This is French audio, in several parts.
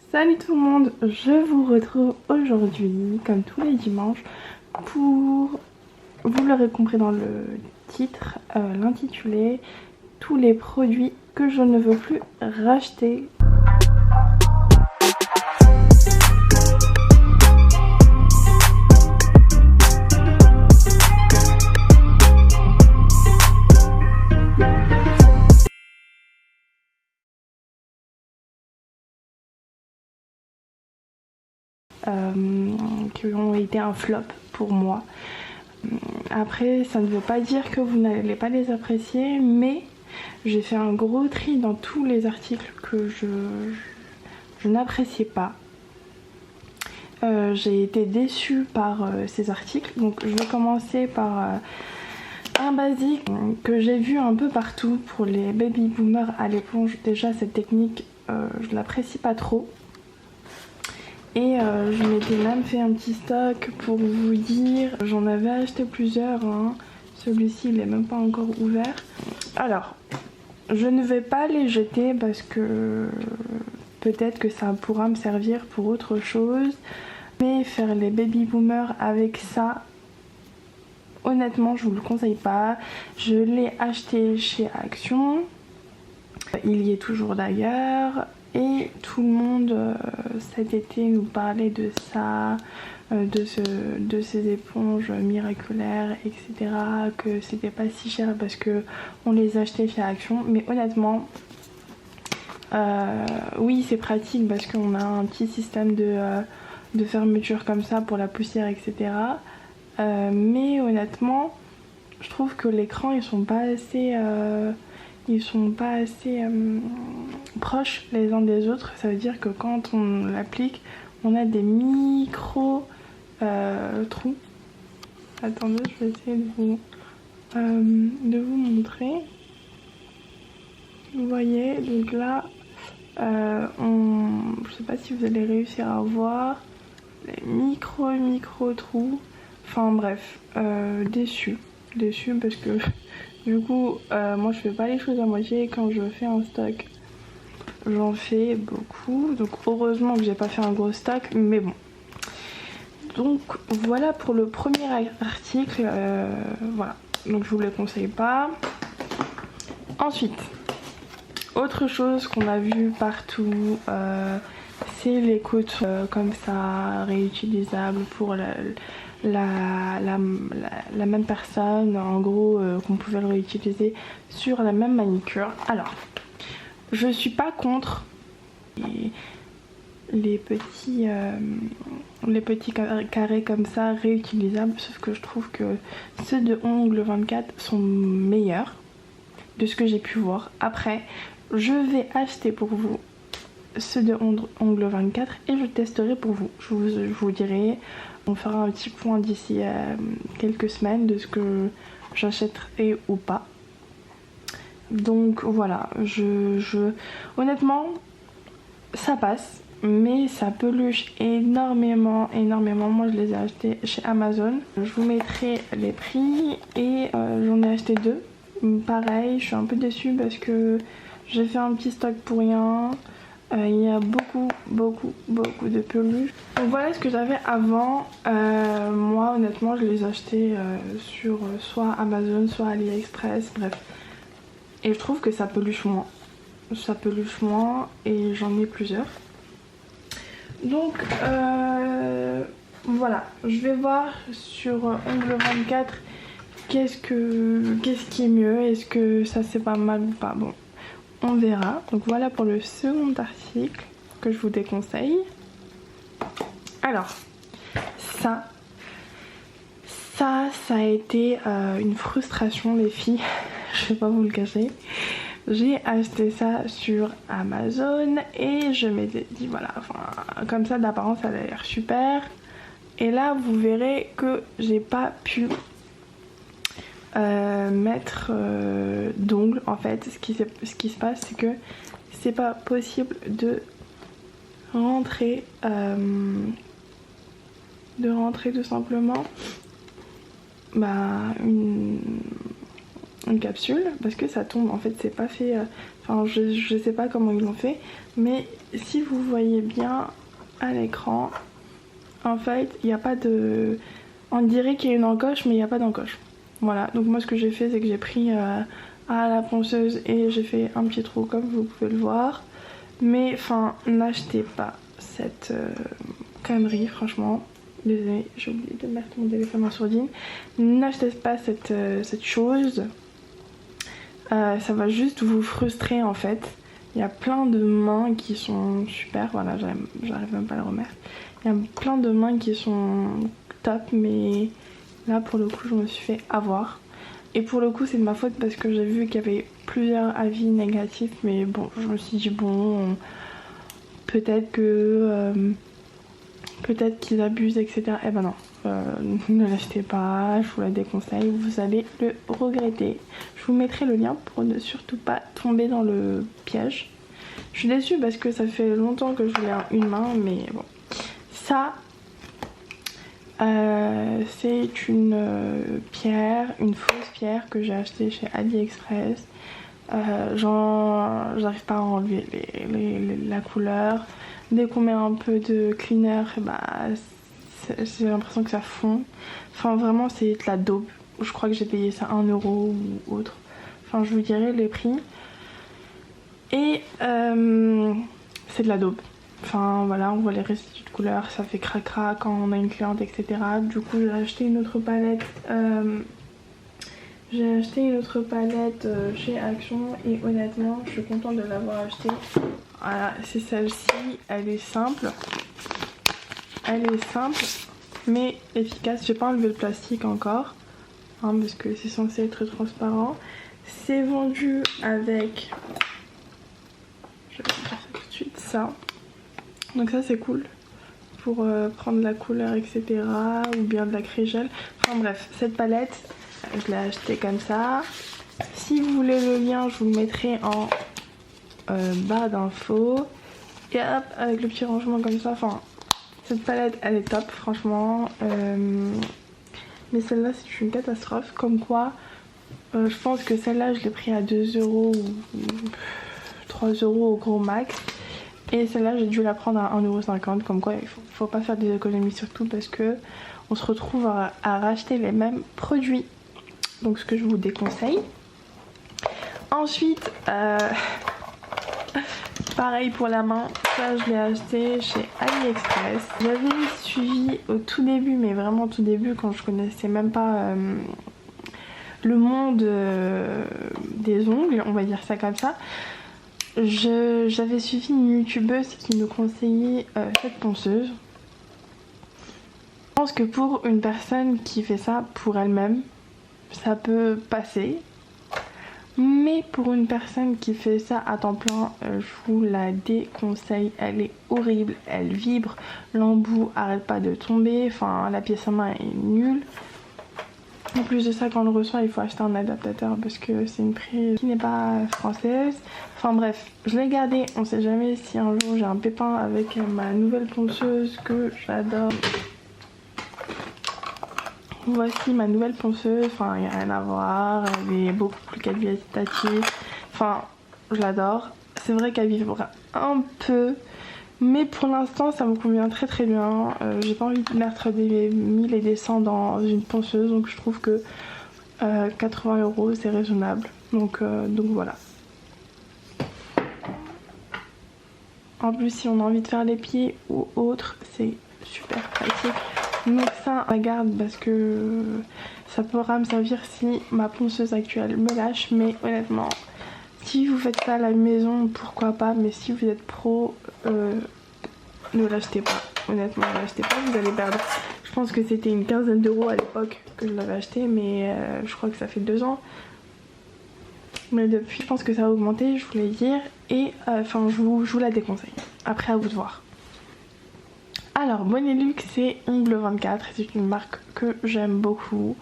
Salut tout le monde, je vous retrouve aujourd'hui, comme tous les dimanches, pour, vous l'aurez compris dans le titre, l'intitulé « Tous les produits que je ne veux plus racheter ». Qui ont été un flop pour moi. Après, ça ne veut pas dire que vous n'allez pas les apprécier, mais j'ai fait un gros tri dans tous les articles que je n'appréciais pas. J'ai été déçue par ces articles, donc je vais commencer par un basique que j'ai vu un peu partout pour les baby boomers à l'éponge. Déjà, cette technique, je l'apprécie pas trop. Et je m'étais même fait un petit stock pour vous dire, j'en avais acheté plusieurs, hein. Celui-ci il est même pas encore ouvert. Alors, je ne vais pas les jeter parce que peut-être que ça pourra me servir pour autre chose. Mais faire les baby boomers avec ça, honnêtement je vous le conseille pas. Je l'ai acheté chez Action, il y est toujours d'ailleurs. Et tout le monde cet été nous parlait de ça, de ces éponges miraculaires, etc. Que c'était pas si cher parce que on les achetait chez Action. Mais honnêtement, oui c'est pratique parce qu'on a un petit système de fermeture comme ça pour la poussière, etc. Mais honnêtement, je trouve que l'écran ils sont pas assez proches les uns des autres. Ça veut dire que quand on l'applique, on a des micro trous. Attendez, je vais essayer de vous montrer. Vous voyez, donc là, je sais pas si vous allez réussir à voir les micro trous. Enfin bref, déçue parce que du coup, moi je fais pas les choses à moitié. Quand je fais un stock, j'en fais beaucoup. Donc heureusement que j'ai pas fait un gros stock, mais bon. Donc voilà pour le premier article. Voilà, donc je vous le conseille pas. Ensuite, autre chose qu'on a vu partout, c'est les côtes comme ça, réutilisables pour la même personne, en gros qu'on pouvait le réutiliser sur la même manicure. Alors, je suis pas contre les petits carrés comme ça réutilisables, sauf que je trouve que ceux de Ongle 24 sont meilleurs de ce que j'ai pu voir. Après, je vais acheter pour vous ceux de Ongle 24 et je testerai pour vous. Je vous dirai, on fera un petit point d'ici quelques semaines de ce que j'achèterai ou pas. Donc voilà, honnêtement, ça passe, mais ça peluche énormément. Moi je les ai achetés chez Amazon. Je vous mettrai les prix et j'en ai acheté deux. Pareil, je suis un peu déçue parce que j'ai fait un petit stock pour rien. Il y a beaucoup de peluches. Donc voilà ce que j'avais avant. Moi honnêtement je les achetais sur soit Amazon, soit AliExpress, bref. Et je trouve que ça peluche moins. Ça peluche moins et j'en ai plusieurs. Donc voilà, je vais voir sur Ongle 24 qu'est-ce qui est mieux, est-ce que ça c'est pas mal ou pas. Bon, on verra. Donc voilà pour le second article que je vous déconseille. Alors, ça a été une frustration les filles, je vais pas vous le cacher. J'ai acheté ça sur Amazon et je m'étais dit voilà, enfin comme ça d'apparence ça a l'air super. Et là vous verrez que j'ai pas pu mettre d'ongles. En fait ce qui se passe c'est que c'est pas possible de rentrer tout simplement une capsule parce que ça tombe. En fait, c'est pas fait. Enfin, je sais pas comment ils l'ont fait, mais si vous voyez bien à l'écran, en fait, il n'y a pas de. On dirait qu'il y a une encoche, mais il n'y a pas d'encoche. Voilà. Donc moi, ce que j'ai fait, c'est que j'ai pris à la ponceuse et j'ai fait un petit trou comme vous pouvez le voir. Mais enfin, n'achetez pas cette connerie, franchement. Désolée, j'ai oublié de mettre mon téléphone en sourdine. N'achetez pas cette chose. Ça va juste vous frustrer en fait. Il y a plein de mains qui sont super. Voilà, j'arrive même pas à le remettre. Il y a plein de mains qui sont top, mais là pour le coup, je me suis fait avoir. Et pour le coup, c'est de ma faute parce que j'ai vu qu'il y avait plusieurs avis négatifs. Mais bon, je me suis dit, bon, peut-être qu'ils abusent, etc. Eh ben non, ne l'achetez pas, je vous la déconseille, vous allez le regretter. Je vous mettrai le lien pour ne surtout pas tomber dans le piège. Je suis déçue parce que ça fait longtemps que je voulais une main, mais bon. Ça, c'est une pierre, une fausse pierre que j'ai achetée chez AliExpress. J'arrive pas à enlever la couleur. Dès qu'on met un peu de cleaner, bah, j'ai l'impression que ça fond. Enfin, vraiment, c'est de la daube. Je crois que j'ai payé ça 1 euro ou autre. Enfin, je vous dirai les prix. Et c'est de la daube. Enfin, voilà, on voit les résidus de couleur, ça fait cracra quand on a une cliente, etc. Du coup, j'ai acheté une autre palette. Chez Action et honnêtement, je suis contente de l'avoir achetée. Voilà, c'est celle-ci. Elle est simple. Mais efficace. J'ai pas enlevé le plastique encore, hein, parce que c'est censé être transparent. C'est vendu avec, je vais vous dire ça tout de suite, ça. Donc ça c'est cool pour prendre la couleur, etc. ou bien de la craie-gel. Enfin bref, cette palette, je l'ai achetée comme ça. Si vous voulez le lien, je vous le mettrai en barre d'infos. Et hop, avec le petit rangement comme ça. Enfin, cette palette, elle est top, franchement. Mais celle-là, c'est une catastrophe. Comme quoi, je pense que celle-là, je l'ai pris à 2 euros ou 3 euros au gros max. Et celle-là, j'ai dû la prendre à 1,50 €. Comme quoi, il faut pas faire des économies surtout parce que on se retrouve à racheter les mêmes produits. Donc, ce que je vous déconseille. Ensuite, pareil pour la main, ça je l'ai acheté chez AliExpress. J'avais suivi au tout début, mais vraiment au tout début, quand je connaissais même pas le monde des ongles, on va dire ça comme ça. J'avais suivi une youtubeuse qui nous conseillait cette ponceuse. Je pense que pour une personne qui fait ça pour elle-même, ça peut passer. Mais pour une personne qui fait ça à temps plein, je vous la déconseille. Elle est horrible, elle vibre, l'embout arrête pas de tomber, enfin la pièce à main est nulle. En plus de ça, quand on le reçoit, il faut acheter un adaptateur parce que c'est une prise qui n'est pas française. Enfin bref, je l'ai gardé, on sait jamais si un jour j'ai un pépin avec ma nouvelle ponceuse que j'adore. Voici ma nouvelle ponceuse, enfin il n'y a rien à voir, elle est beaucoup plus qualitative, enfin je l'adore. C'est vrai qu'elle vibre un peu, mais pour l'instant ça me convient très très bien. J'ai pas envie de mettre des 1000 et des 100 dans une ponceuse, donc je trouve que 80 € c'est raisonnable, donc voilà. En plus si on a envie de faire les pieds ou autre, c'est super pratique. Donc ça, on la garde parce que ça pourra me servir si ma ponceuse actuelle me lâche. Mais honnêtement, si vous faites ça à la maison, pourquoi pas. Mais si vous êtes pro, ne l'achetez pas. Honnêtement, ne l'achetez pas, vous allez perdre. Je pense que c'était une quinzaine d'euros à l'époque que je l'avais acheté. Mais je crois que ça fait 2 ans. Mais depuis, je pense que ça a augmenté, je voulais dire. Et enfin, je vous la déconseille. Après, à vous de voir. Alors, Bonelux, c'est Ongle 24, c'est une marque que j'aime beaucoup.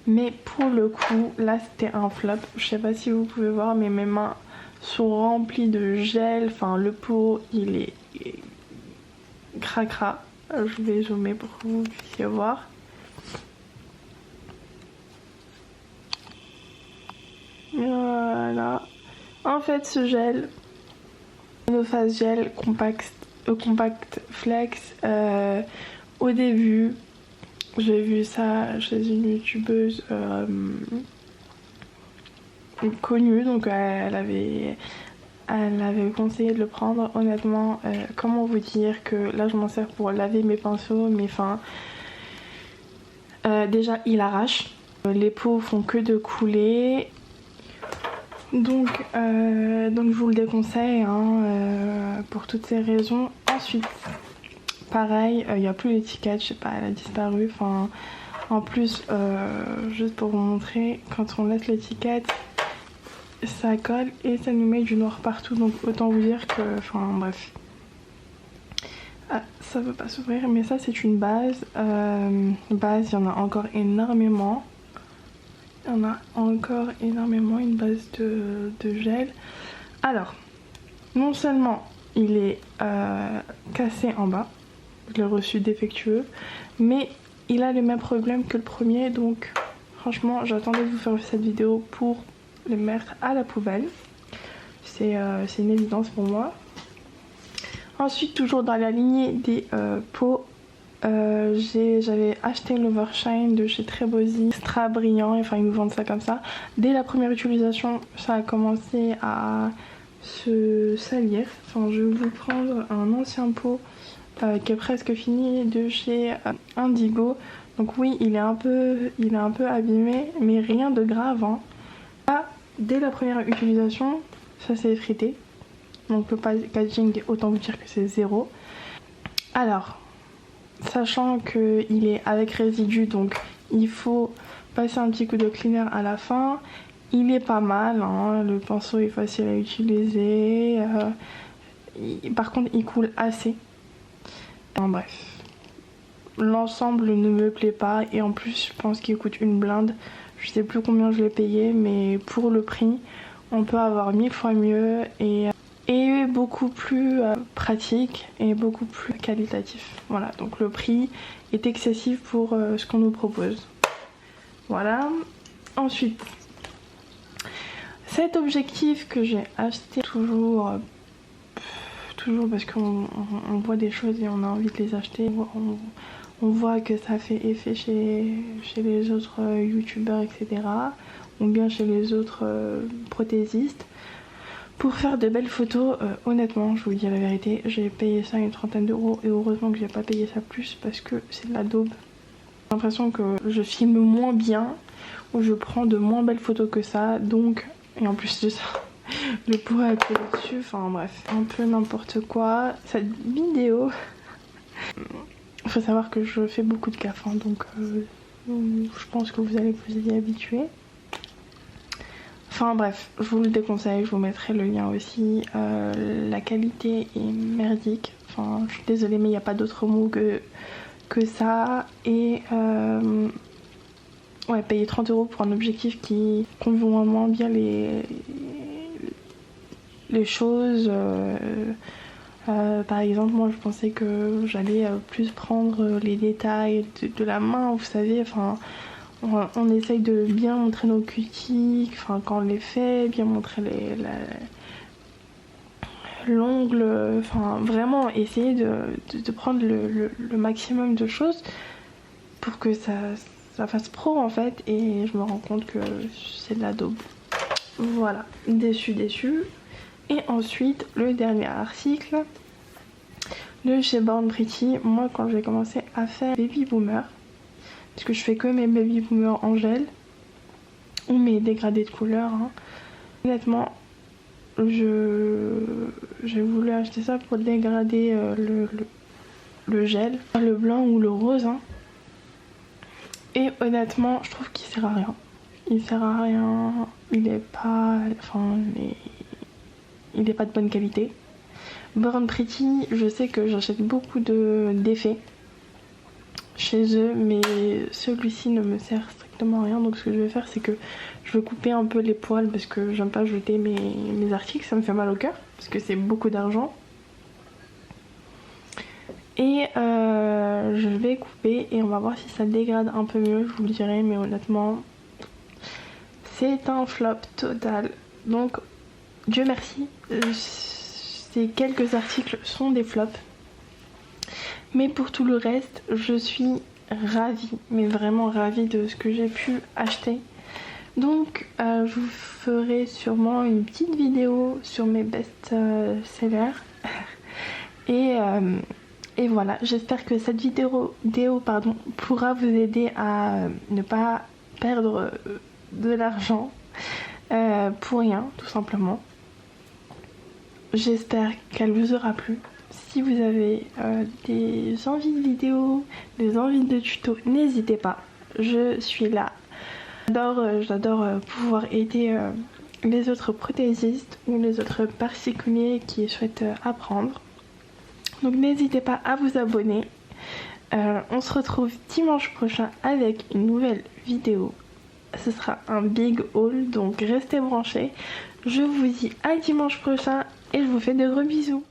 Mais pour le coup, là c'était un flop. Je sais pas si vous pouvez voir, mais mes mains sont remplies de gel. Enfin, le pot, il est cracra. Je vais zoomer pour que vous puissiez voir. Voilà. En fait, ce gel, No Face Gel Compact Flex, au début, j'ai vu ça chez une youtubeuse connue, donc elle avait conseillé de le prendre. Honnêtement, comment vous dire que là je m'en sers pour laver mes pinceaux, mais enfin, déjà il arrache, les peaux font que de couler, donc je vous le déconseille hein, pour toutes ces raisons. Ensuite, pareil, il n'y a plus l'étiquette, je sais pas, elle a disparu. Enfin, en plus, juste pour vous montrer, quand on laisse l'étiquette, ça colle et ça nous met du noir partout, donc autant vous dire que, enfin bref. Ah, ça veut pas s'ouvrir, mais ça c'est une base. Base, il y en a encore énormément. Il y en a encore énormément, une base de gel. Alors, non seulement il est cassé en bas, je l'ai reçu défectueux, mais il a les mêmes problèmes que le premier, donc franchement j'attendais de vous faire cette vidéo pour le mettre à la poubelle. C'est une évidence pour moi. Ensuite, toujours dans la lignée des pots, j'avais acheté l'Overshine de chez Trebosi, extra brillant, enfin ils nous vendent ça comme ça. Dès la première utilisation, ça a commencé à se salir. Enfin, je vais vous prendre un ancien pot qui est presque fini de chez Indigo. Donc oui, il est un peu abîmé, mais rien de grave hein. Là, dès la première utilisation, ça s'est effrité. Donc le packaging, autant vous dire que c'est 0. Alors, sachant qu'il est avec résidu, donc il faut passer un petit coup de cleaner à la fin. Il est pas mal, hein, le pinceau est facile à utiliser. Par contre, il coule assez. Enfin, bref, l'ensemble ne me plaît pas et en plus, je pense qu'il coûte une blinde. Je sais plus combien je l'ai payé, mais pour le prix, on peut avoir 1000 fois mieux et beaucoup plus pratique et beaucoup plus qualitatif. Voilà, donc le prix est excessif pour ce qu'on nous propose. Voilà. Ensuite, cet objectif que j'ai acheté toujours parce qu'on voit des choses et on a envie de les acheter. On voit que ça fait effet chez les autres youtubeurs, etc. Ou bien chez les autres prothésistes. Pour faire de belles photos, honnêtement, je vous dis la vérité, j'ai payé ça une trentaine d'euros et heureusement que j'ai pas payé ça plus parce que c'est de la daube. J'ai l'impression que je filme moins bien ou je prends de moins belles photos que ça, donc, et en plus de ça, le pot a collé dessus, enfin bref, un peu n'importe quoi. Cette vidéo, il faut savoir que je fais beaucoup de gaffe, hein, donc je pense que vous allez vous y habituer. Enfin bref, je vous le déconseille, je vous mettrai le lien aussi. La qualité est merdique. Enfin, je suis désolée, mais il n'y a pas d'autre mot que ça. Et ouais, payer 30 € pour un objectif qui convainc vraiment bien les choses. Par exemple, moi je pensais que j'allais plus prendre les détails de la main, vous savez, enfin. On essaye de bien montrer nos cutiques, enfin quand on les fait, bien montrer l'ongle, enfin vraiment essayer de prendre le maximum de choses pour que ça fasse pro en fait, et je me rends compte que c'est de la daube. Voilà, déçu. Et ensuite, le dernier article de chez Born Pretty. Moi quand j'ai commencé à faire Baby Boomer, parce que je fais que mes Baby Boomer en gel ou mes dégradés de couleur hein. Honnêtement, j'ai voulu acheter ça pour dégrader le gel, le blanc ou le rose hein. Et honnêtement, je trouve qu'il sert à rien. Il sert à rien, il est pas de bonne qualité. Born Pretty, je sais que j'achète beaucoup d'effets chez eux, mais celui-ci ne me sert strictement à rien. Donc ce que je vais faire, c'est que je vais couper un peu les poils parce que j'aime pas jeter mes articles, ça me fait mal au cœur parce que c'est beaucoup d'argent. Et je vais couper et on va voir si ça dégrade un peu mieux, je vous le dirai, mais honnêtement c'est un flop total. Donc Dieu merci, ces quelques articles sont des flops. Mais pour tout le reste, je suis ravie, mais vraiment ravie de ce que j'ai pu acheter. Donc je vous ferai sûrement une petite vidéo sur mes best-sellers. Et voilà, j'espère que cette vidéo pourra vous aider à ne pas perdre de l'argent pour rien, tout simplement. J'espère qu'elle vous aura plu. Si vous avez des envies de vidéos, des envies de tutos, n'hésitez pas, je suis là. J'adore pouvoir aider les autres prothésistes ou les autres particuliers qui souhaitent apprendre. Donc n'hésitez pas à vous abonner. On se retrouve dimanche prochain avec une nouvelle vidéo. Ce sera un big haul, donc restez branchés. Je vous dis à dimanche prochain et je vous fais de gros bisous.